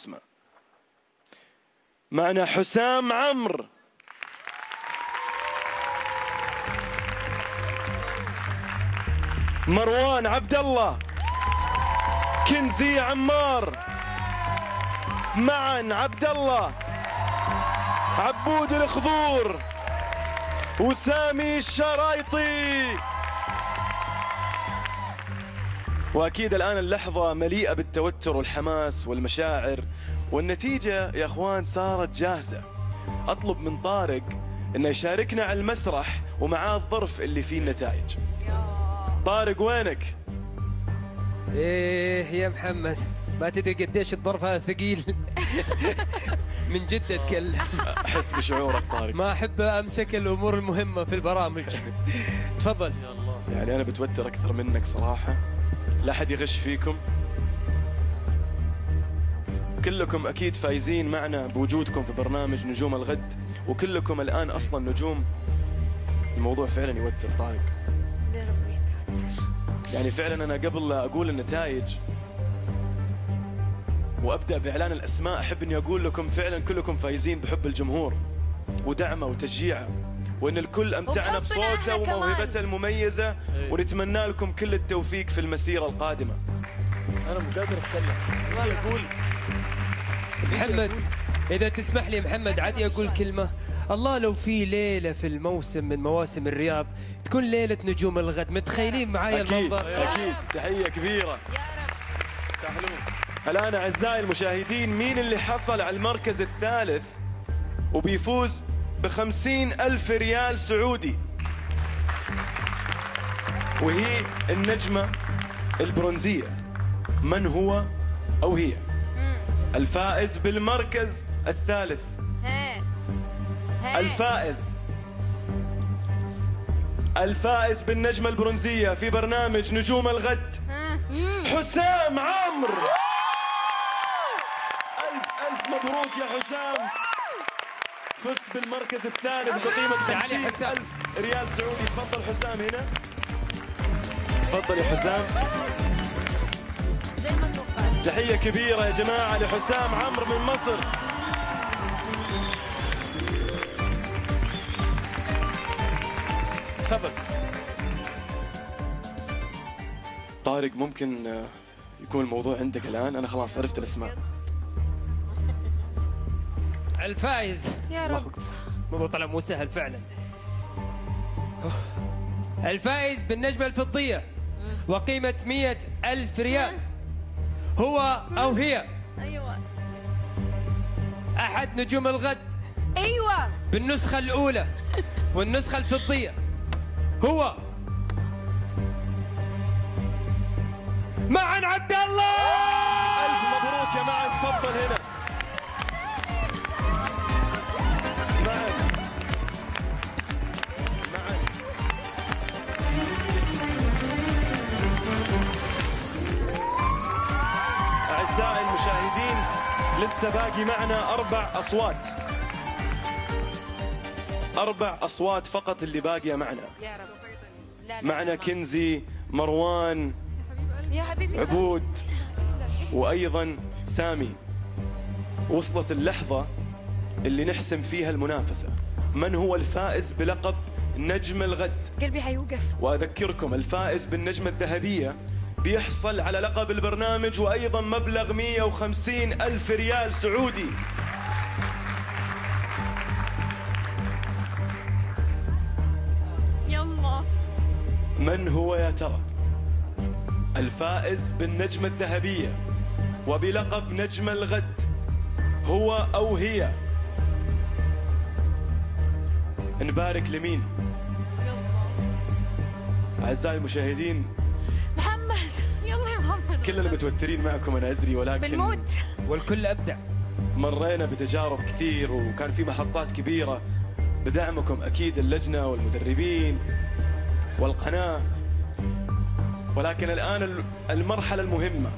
اسمه. معنا حسام عمرو، مروان عبد الله، كنزي عمار، معن عبد الله، عبود الخضور، وسامي الشرايطي. واكيد الان اللحظه مليئه بالتوتر والحماس والمشاعر، والنتيجه يا اخوان صارت جاهزه. اطلب من طارق انه يشاركنا على المسرح ومعاه الظرف اللي فيه النتائج. طارق وينك؟ ايه يا محمد، ما تدري قديش الظرف هذا ثقيل. من جد اتكلم. احس بشعورك طارق. ما احب امسك الامور المهمه في البرامج. تفضل. يا الله. يعني انا بتوتر اكثر منك صراحه. لا احد يغش فيكم، كلكم اكيد فايزين معنا بوجودكم في برنامج نجوم الغد، وكلكم الان اصلا نجوم. الموضوع فعلا يوتر طارق. يا رب يتوتر. يعني فعلا انا قبل لا اقول النتائج وابدا باعلان الاسماء احب اني اقول لكم فعلا كلكم فايزين بحب الجمهور ودعمه وتشجيعه، وان الكل امتعنا بصوته وموهبته المميزه، ونتمنى لكم كل التوفيق في المسيره القادمه. انا مو قادر اتكلم. اقول محمد، اذا تسمح لي محمد عادي اقول كلمه. الله لو في ليله في الموسم من مواسم الرياض تكون ليله نجوم الغد، متخيلين معايا المنظر؟ اكيد. تحيه كبيره. يا رب. تستاهلون. الان اعزائي المشاهدين، مين اللي حصل على المركز الثالث وبيفوز ب50,000 ريال سعودي؟ وهي النجمة البرونزية. من هو أو هي الفائز بالمركز الثالث؟ الفائز بالنجمة البرونزية في برنامج نجوم الغد حسام عمرو. ألف مبروك يا حسام، فزت بالمركز الثالث بقيمة 50,000 ريال سعودي. تفضل حسام هنا. تفضل يا حسام. تحية كبيرة يا جماعة لحسام عمرو من مصر. تفضل. طارق، ممكن يكون الموضوع عندك الآن؟ أنا خلاص عرفت الأسماء. الفائز يا رب. الموضوع طلع مو سهل فعلا. الفائز بالنجمة الفضية وقيمة 100,000 ريال هو أو هي ايوه أحد نجوم الغد ايوه بالنسخة الأولى والنسخة الفضية هو معن عبد الله. ألف مبروك يا معن. تفضل هنا. أعزائي المشاهدين، لسه باقي معنا 4 أصوات. 4 أصوات فقط اللي باقية معنا. يا رب. لا معنا كنزي، مروان، يا حبيبي عبود، وأيضا سامي. وصلت اللحظة اللي نحسم فيها المنافسة. من هو الفائز بلقب نجم الغد؟ قلبي حيوقف. وأذكركم الفائز بالنجمة الذهبية بيحصل على لقب البرنامج وأيضا مبلغ 150,000 ريال سعودي. يلا. من هو يا ترى الفائز بالنجمة الذهبية وبلقب نجم الغد؟ هو أو هي؟ نبارك لمين؟ أعزائي المشاهدين، محمد. يلا يا محمد. كلنا متوترين معكم أنا أدري، ولكن بالموت. والكل أبدع. مرينا بتجارب كثير وكان في محطات كبيرة بدعمكم أكيد اللجنة والمدربين والقناة، ولكن الآن المرحلة المهمة.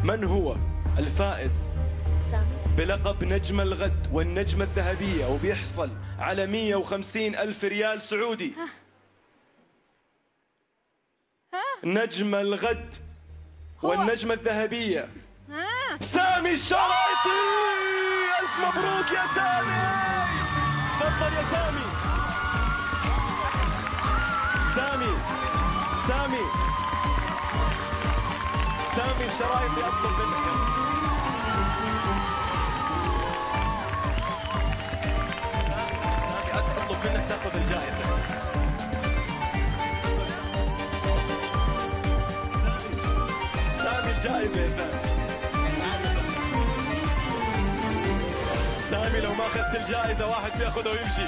من هو الفائز سامي بلقب نجم الغد والنجمة الذهبية وبيحصل على 150,000 ريال سعودي؟ نجم الغد والنجمة الذهبية سامي الشرايطي. ألف مبروك يا سامي. تفضل يا سامي. سامي الشرايطي أطلب منك. أطلب منك تأخذ الجائزة. سامي الجائزة يا سامي. سامي لو ما أخذت الجائزة واحد بياخذها ويمشي.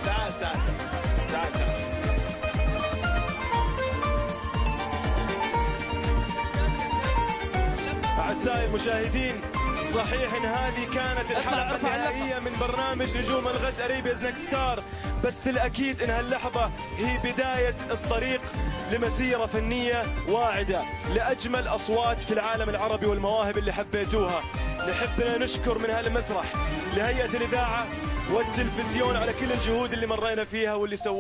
تعال. أعزائي المشاهدين، صحيح ان هذه كانت الحلقة النهائية من برنامج نجوم الغد أريبيا's نيكست ستار، بس الأكيد ان هاللحظة هي بداية الطريق لمسيرة فنية واعدة لأجمل أصوات في العالم العربي والمواهب اللي حبيتوها. نحبنا نشكر من هالمسرح لهيئة الإذاعة والتلفزيون على كل الجهود اللي مرينا فيها واللي سووها.